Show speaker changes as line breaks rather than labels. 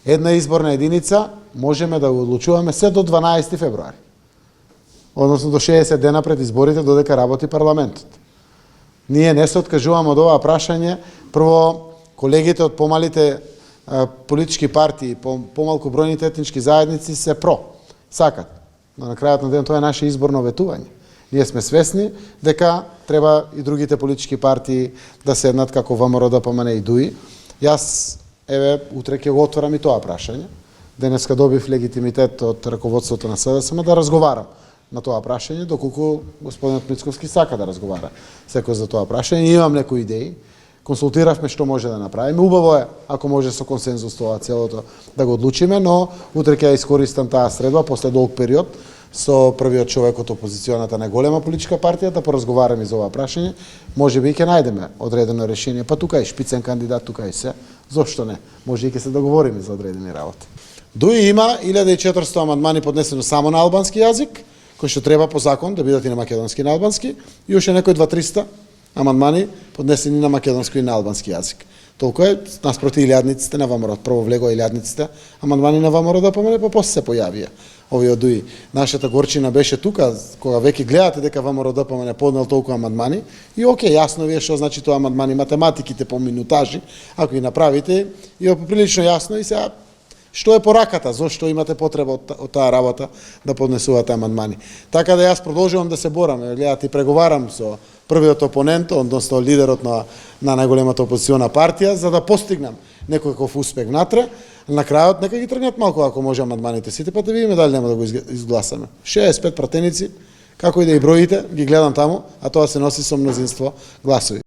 Една изборна единица можеме да го одлучуваме се до 12 февруари. Односно до 60 дена пред изборите, додека работи парламентот. Ние не се откажуваме од ова прашање. Прво, колегите од помалите политички партии, помалку бројните етнички заедници се про. Сакат. Но на крајот на ден тоа е наше изборно ветување. Ние сме свесни дека треба и другите политички партии да седнат како ВМРО, ДПМН и ДУИ. Јас, утре ќе го отворам и тоа прашање. Денеска добив легитимитет од раководството на СДСМ да разговарам на тоа прашање, доколку господинот Мицковски сака да разговара секој за тоа прашање. Имам некои идеи, консултиравме што може да направиме. Убаво е, ако може со консензус тоа целото да го одлучиме, но утре ќе ја искористам таа средба после долг период со првиот човек од опозиционата на голема политичка партија да поразговараме за ова прашање. Може би ќе најдеме одредено решение, па тука и шпицен кандидат, тука и се. Зошто не? Може и ќе се договориме за одредени работи. ДУИ има 1400 амандмани поднесено само на албански јазик, кои што треба по закон да бидат и на македонски и на албански, и уште некои 2-300 амандмани поднесени на македонски и на албански јазик. Толку е наспроти илјадниците на ВМРО. Прво влего илјадниците амандмани на ВМРО да помине, па после се појавија овие од ДУИ. Нашата горчина беше тука, кога веќе гледате дека ВМРО да помине поднел толку амандмани, и окей, јасно ви е што значи тоа амандмани, математиките по минутажи, ако ги направите, и е поприлично јасно и сега што е пораката, зошто имате потреба од таа работа да поднесувате амандмани. Така да јас продолжувам да се борам, гледате и преговарам со првиот опонент, односно лидерот на најголемата опозициона партија, за да постигнам некој успех внатре. На крајот нека ги тргнат малку ако може амандманите сите, па да видиме дали нема да го изгласаме. 65 пратеници, како и да и броите, ги гледам таму, а тоа се носи со мнозинство гласови.